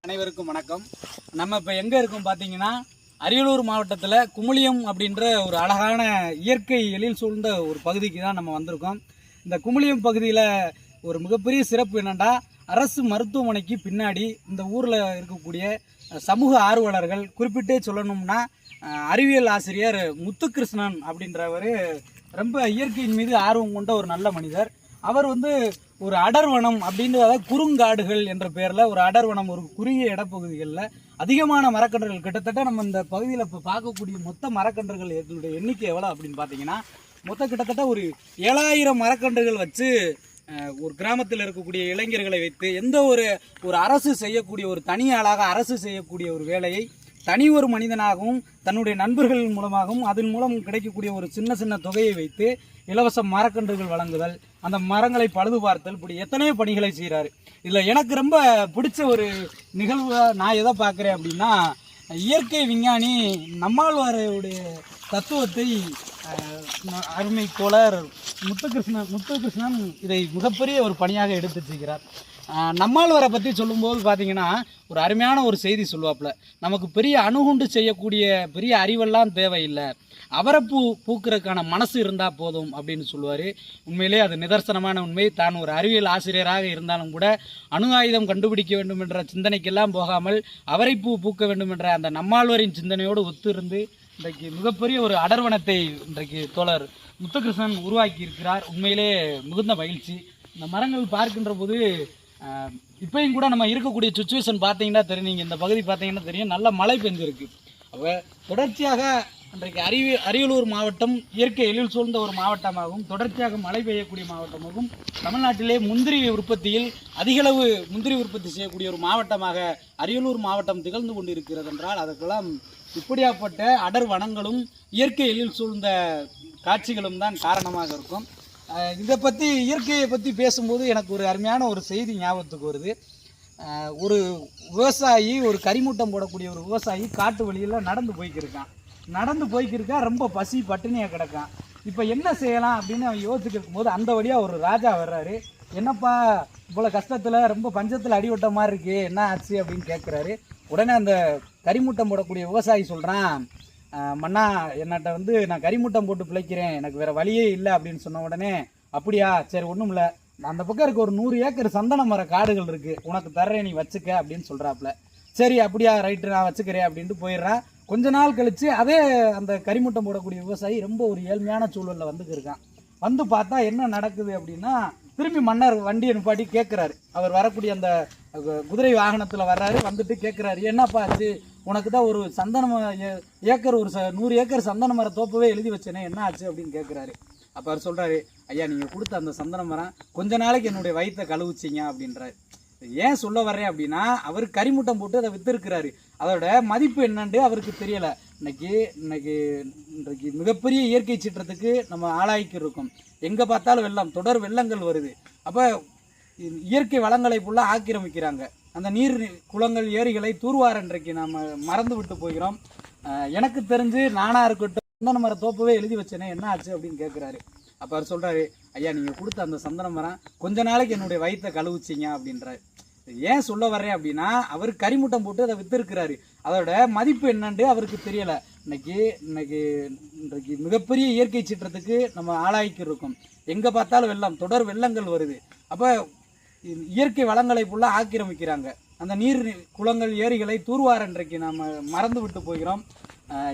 அனைவருக்கும் வணக்கம். நம்ம இப்போ எங்கே இருக்கோம் பார்த்தீங்கன்னா, அரியலூர் மாவட்டத்தில் குமுளியம் அப்படின்ற ஒரு அழகான இயற்கை எழில் சூழ்ந்த ஒரு பகுதிக்கு தான் நம்ம வந்திருக்கோம். இந்த குமுளியம் பகுதியில் ஒரு மிகப்பெரிய சிறப்பு என்னென்னா, அரசு மருத்துவமனைக்கு பின்னாடி இந்த ஊரில் இருக்கக்கூடிய சமூக ஆர்வலர்கள், குறிப்பிட்டே சொல்லணும்னா அறிவியல் ஆசிரியர் முத்துகிருஷ்ணன் அப்படின்றவர் ரொம்ப இயற்கையின் மீது ஆர்வம் கொண்ட ஒரு நல்ல மனிதர். அவர் ஒரு அடர்வனம் அப்படின்னு, அதாவது குறுங்காடுகள் என்ற பேரில் ஒரு அடர்வனம், ஒரு குறுகிய இடப்பகுதிகளில் அதிகமான மரக்கன்றுகள், கிட்டத்தட்ட நம்ம இந்த பகுதியில் இப்போ பார்க்கக்கூடிய மொத்த மரக்கன்றுகள் எண்ணிக்கை எவ்வளோ அப்படின்னு பார்த்தீங்கன்னா, மொத்தம் கிட்டத்தட்ட ஒரு 7000 மரக்கன்றுகள் வச்சு ஒரு கிராமத்தில் இருக்கக்கூடிய இளைஞர்களை வைத்து எந்த ஒரு அரசு செய்யக்கூடிய, ஒரு தனியாளாக அரசு செய்யக்கூடிய ஒரு வேலையை தனி ஒரு மனிதனாகவும் தன்னுடைய நண்பர்கள் மூலமாகவும் அதன் மூலம் கிடைக்கக்கூடிய ஒரு சின்ன சின்ன தொகையை வைத்து இலவச மரக்கன்றுகள் வழங்குதல், அந்த மரங்களை பழுது பார்த்தல், இப்படி எத்தனையோ பணிகளை செய்கிறாரு. இதில் எனக்கு ரொம்ப பிடிச்ச ஒரு நிகழ்வு நான் எதை பார்க்குறேன் அப்படின்னா, இயற்கை விஞ்ஞானி நம்மாழ்வாருடைய தத்துவத்தை அருமை தோழர் முத்துகிருஷ்ணன் இதை மிகப்பெரிய ஒரு பணியாக எடுத்து செய்கிறார். நம்மாழ்வாரை பற்றி சொல்லும்போது பார்த்தீங்கன்னா, ஒரு அருமையான ஒரு செய்தி சொல்லுவாப்புல, நமக்கு பெரிய அணுகுண்டு செய்யக்கூடிய பெரிய அறிவெல்லாம் தேவையில்லை, அவரைப்பூ பூக்கிறதுக்கான மனசு இருந்தால் போதும் அப்படின்னு சொல்லுவார். உண்மையிலே அது நிதர்சனமான உண்மை. தான் ஒரு அறிவியல் ஆசிரியராக இருந்தாலும் கூட அணு ஆயுதம் கண்டுபிடிக்க வேண்டும் என்ற சிந்தனைக்கெல்லாம் போகாமல் அவரைப்பூ பூக்க வேண்டும் என்ற அந்த நம்மாழ்வாரின் சிந்தனையோடு ஒத்திருந்து இன்றைக்கு மிகப்பெரிய ஒரு அடர்வனத்தை இன்றைக்கு தோழர் முத்துகிருஷ்ணன் உருவாக்கி இருக்கிறார். உண்மையிலே மிகுந்த மகிழ்ச்சி. இந்த மரங்கள் பார்க்கின்ற போது இப்பயும் கூட நம்ம இருக்கக்கூடிய சுச்சுவேஷன் பார்த்தீங்கன்னா தெரியும், இந்த பகுதி பார்த்தீங்கன்னா தெரியும், நல்ல மழை பெஞ்சிருக்கு. அப்போ தொடர்ச்சியாக இன்றைக்கு அரியலூர் மாவட்டம் இயற்கை எழில் சூழ்ந்த ஒரு மாவட்டமாகவும் தொடர்ச்சியாக மழை பெய்யக்கூடிய மாவட்டமாகவும் தமிழ்நாட்டிலே முந்திரி உற்பத்தியில் அதிகளவு முந்திரி உற்பத்தி செய்யக்கூடிய ஒரு மாவட்டமாக அரியலூர் மாவட்டம் திகழ்ந்து கொண்டு இருக்கிறது என்றால் அதற்கெல்லாம் இப்படியாப்பட்ட அடர் வனங்களும் இயற்கை எழில் சூழ்ந்த காட்சிகளும் தான் காரணமாக இருக்கும். இதை பற்றி, இயற்கையை பற்றி பேசும்போது எனக்கு ஒரு அருமையான ஒரு செய்தி ஞாபகத்துக்கு வருது. ஒரு விவசாயி, ஒரு கரிமூட்டம் போடக்கூடிய ஒரு விவசாயி காட்டு வழியில் நடந்து போய்க்கிருக்கான். ரொம்ப பசி பட்டினியாக கிடக்கான். இப்போ என்ன செய்யலாம் அப்படின்னு அவன் யோசிச்சுருக்கும் போது அந்த வழியாக ஒரு ராஜா வர்றாரு. என்னப்பா இவ்வளோ கஷ்டத்தில் ரொம்ப பஞ்சத்தில் அடிவட்ட மாதிரி இருக்கு, என்ன ஆச்சு அப்படின்னு கேட்குறாரு. உடனே அந்த கரிமூட்டம் போடக்கூடிய விவசாயி சொல்கிறான், மன்னா என்னட்ட நான் கரிமூட்டம் போட்டு பிழைக்கிறேன், எனக்கு வேறு வழியே இல்லை அப்படின்னு சொன்ன உடனே, அப்படியா, சரி ஒன்றும் இல்லை, அந்த பக்கம் இருக்க ஒரு 100 ஏக்கர் சந்தன மர காடுகள் இருக்குது, உனக்கு தர்றேன், நீ வச்சுக்க அப்படின்னு சொல்கிறாப்புல. சரி அப்படியா, ரைட்டு, நான் வச்சுக்கிறேன் அப்படின்ட்டு போயிடுறான். கொஞ்ச நாள் கழித்து அதே அந்த கரிமூட்டம் போடக்கூடிய விவசாயி ரொம்ப ஒரு ஏழ்மையான சூழலில் இருக்கான். வந்து பார்த்தா என்ன நடக்குது அப்படின்னா, திரும்பி மன்னர் வண்டியை நிப்பாட்டி கேட்குறாரு. அவர் வரக்கூடிய அந்த குதிரை வாகனத்தில் வர்றாரு. வந்துட்டு கேட்குறாரு, என்னப்பா ஆச்சு, உனக்கு தான் ஒரு ஏக்கர், ஒரு 100 ஏக்கர் சந்தன மர தோப்பவே எழுதி வச்சேனே, என்ன ஆச்சு அப்படின்னு கேட்குறாரு. அப்போ அவர் சொல்கிறாரு, ஐயா நீங்கள் கொடுத்த அந்த சந்தன மரம் கொஞ்ச நாளைக்கு என்னுடைய வயிற்றை கழுவுச்சிங்க அப்படின்றாரு. ஏன் சொல்ல வர்றேன் அப்படின்னா, அவர் கரிமூட்டம் போட்டு அதை விற்றுருக்கிறாரு. அதோட மதிப்பு என்னன்னு அவருக்கு தெரியலை. இன்றைக்கு மிகப்பெரிய இயற்கை சீற்றத்துக்கு நம்ம ஆளாக்கி இருக்கோம். எங்கே பார்த்தாலும் வெள்ளம், தொடர் வெள்ளங்கள் வருது. அப்போ இயற்கை வளங்களை ஃபுல்லாக ஆக்கிரமிக்கிறாங்க. அந்த நீர் குளங்கள் ஏரிகளை தூர்வார இன்றைக்கு நம்ம மறந்து விட்டு போகிறோம். எனக்கு தெரிஞ்சு நானாக இருக்கட்டும், சந்தன மர தோப்பவே எழுதி வச்சேனே, என்ன ஆச்சு அப்படின்னு கேட்குறாரு. அப்போ அவர் சொல்கிறாரு, ஐயா நீங்கள் கொடுத்த அந்த சந்தன மரம் கொஞ்ச நாளைக்கு என்னுடைய வயிற்றை கழுவுச்சிங்க அப்படின்றாரு. ஏன் சொல்ல வர்றேன் அப்படின்னா, அவர் கரிமூட்டம் போட்டு அதை விற்றுருக்கிறாரு. அதோட மதிப்பு என்னன்னு அவருக்கு தெரியலை. இன்றைக்கு மிகப்பெரிய இயற்கை சீற்றத்துக்கு நம்ம ஆளாக்கி இருக்கோம். எங்கே பார்த்தாலும் வெள்ளம், தொடர் வெள்ளங்கள் வருது. அப்போ இயற்கை வளங்களை ஃபுல்லாக ஆக்கிரமிக்கிறாங்க. அந்த நீர் குளங்கள் ஏரிகளை தூர்வார இன்றைக்கு நம்ம மறந்து விட்டு போகிறோம்.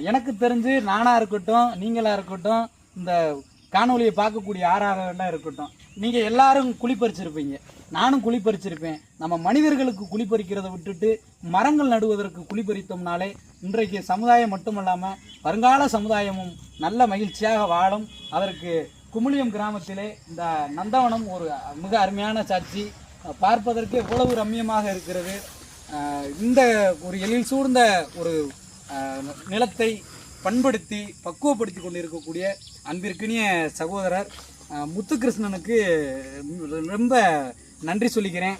எனக்கு தெரிஞ்சு நானாக இருக்கட்டும், நீங்களாக இருக்கட்டும், இந்த காணொலியை பார்க்கக்கூடிய யாராக இருக்கட்டும், நீங்கள் எல்லாரும் குளிப்பறிச்சிருப்பீங்க, நானும் குளிப்பறிச்சிருப்பேன். நம்ம மனிதர்களுக்கு குளிப்பறிக்கிறத விட்டுட்டு மரங்கள் நடுவதற்கு குளிப்பறித்தோம்னாலே இன்றைக்கு சமுதாயம் மட்டுமல்லாமல் வருங்கால சமுதாயமும் நல்ல மகிழ்ச்சியாக வாழும். அதற்கு குமுளியம் கிராமத்திலே இந்த நந்தவனம் ஒரு மிக அருமையான சாட்சி. பார்ப்பதற்கு எவ்வளவு ரம்மியமாக இருக்கிறது. இந்த ஒரு எழில் சூழ்ந்த ஒரு நிலத்தை பண்படுத்தி பக்குவப்படுத்தி கொண்டு இருக்கக்கூடிய அன்பிற்கினிய சகோதரர் முத்துகிருஷ்ணனுக்கு ரொம்ப நன்றி சொல்லிக்கிறேன்.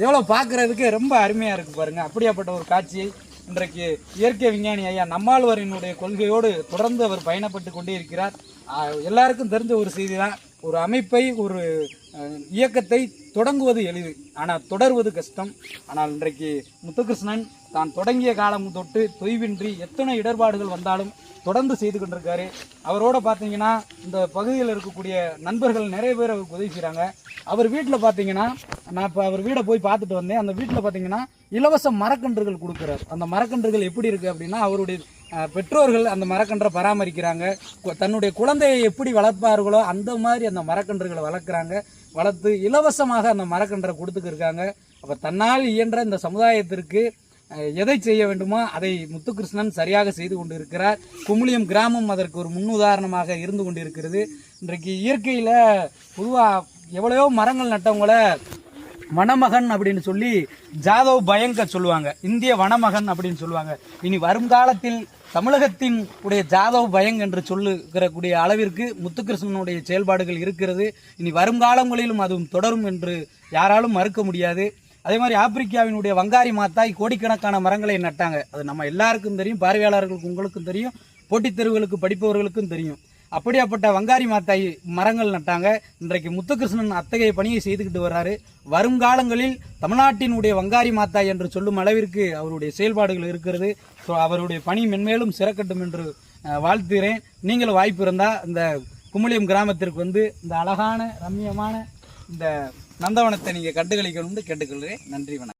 எவ்வளோ பார்க்குறதுக்கு ரொம்ப அருமையாக இருக்குது பாருங்கள். அப்படியாப்பட்ட ஒரு காட்சியை இன்றைக்கு இயற்கை விஞ்ஞானி ஐயா நம்மாழ்வாரினுடைய கொள்கையோடு தொடர்ந்து அவர் பயணப்பட்டு கொண்டே இருக்கிறார். எல்லாருக்கும் தெரிஞ்ச ஒரு செய்தி தான், ஒரு அமைப்பை, ஒரு இயக்கத்தை தொடங்குவது எளிது, ஆனால் தொடர்வது கஷ்டம். ஆனால் இன்றைக்கு முத்துகிருஷ்ணன் தான் தொடங்கிய காலம் தொட்டு தொய்வின்றி எத்தனை இடர்பாடுகள் வந்தாலும் தொடர்ந்து செய்து கொண்டிருக்காரு. அவரோட பார்த்தீங்கன்னா இந்த பகுதியில் இருக்கக்கூடிய நண்பர்கள் நிறைய பேர் அவருக்கு உதவி செய்கிறாங்க. அவர் வீட்டில் பார்த்தீங்கன்னா, நான் இப்போ அவர் வீடை போய் பார்த்துட்டு வந்தேன். அந்த வீட்டில் பார்த்தீங்கன்னா இலவச மரக்கன்றுகள் கொடுக்குறார். அந்த மரக்கன்றுகள் எப்படி இருக்குது அப்படின்னா, அவருடைய பெற்றோர்கள் அந்த மரக்கன்றை பராமரிக்கிறாங்க. தன்னுடைய குழந்தையை எப்படி வளர்ப்பார்களோ அந்த மாதிரி அந்த மரக்கன்றுகளை வளர்த்து இலவசமாக அந்த மரக்கன்றை கொடுத்துக்கிருக்காங்க. அப்போ தன்னால் இயன்ற இந்த சமுதாயத்திற்கு எதை செய்ய வேண்டுமோ அதை முத்துகிருஷ்ணன் சரியாக செய்து கொண்டு இருக்கிறார். குமுளியம் கிராமம் அதற்கு ஒரு முன்னுதாரணமாக இருந்து கொண்டு இருக்கிறது. இன்றைக்கு இயற்கையில் பொதுவாக எவ்வளையோ மரங்கள் நட்டவங்கள வனமகன் அப்படின்னு சொல்லி ஜாதவ் பயங்க சொல்லுவாங்க, இந்திய வனமகன் அப்படின்னு சொல்லுவாங்க. இனி வருங்காலத்தில் தமிழகத்தின் உடைய ஜாதவ் பயங் என்று சொல்லுகிறக்கூடிய அளவிற்கு முத்துகிருஷ்ணனுடைய செயல்பாடுகள் இருக்கிறது. இனி வருங்காலங்களிலும் அதுவும் தொடரும் என்று யாராலும் மறுக்க முடியாது. அதே மாதிரி ஆப்பிரிக்காவினுடைய வங்காரி மாத்தாய் கோடிக்கணக்கான மரங்களை நட்டாங்க. அது நம்ம எல்லாருக்கும் தெரியும், பார்வையாளர்களுக்கு உங்களுக்கும் தெரியும், போட்டித் தேர்வுகளுக்கு படிப்பவர்களுக்கும் தெரியும். அப்படியாப்பட்ட வங்காரி மாத்தாய் மரங்கள் நட்டாங்க. இன்றைக்கு முத்துகிருஷ்ணன் அத்தகைய பணியை செய்துக்கிட்டு வர்றாரு. வருங்காலங்களில் தமிழ்நாட்டினுடைய வங்காரி மாத்தாய் என்று சொல்லும் அளவிற்கு அவருடைய செயல்பாடுகள் இருக்கிறது. ஸோ அவருடைய பணி மென்மேலும் சிறக்கட்டும் என்று வாழ்த்துகிறேன். நீங்களும் வாய்ப்பு இருந்தால் இந்த குமுளியம் கிராமத்திற்கு வந்து இந்த அழகான ரம்மியமான இந்த நந்தவனத்தை நீங்கள் கண்டுகளிக்கணும்னு கேட்டுக்கொள்கிறேன். நன்றி, வணக்கம்.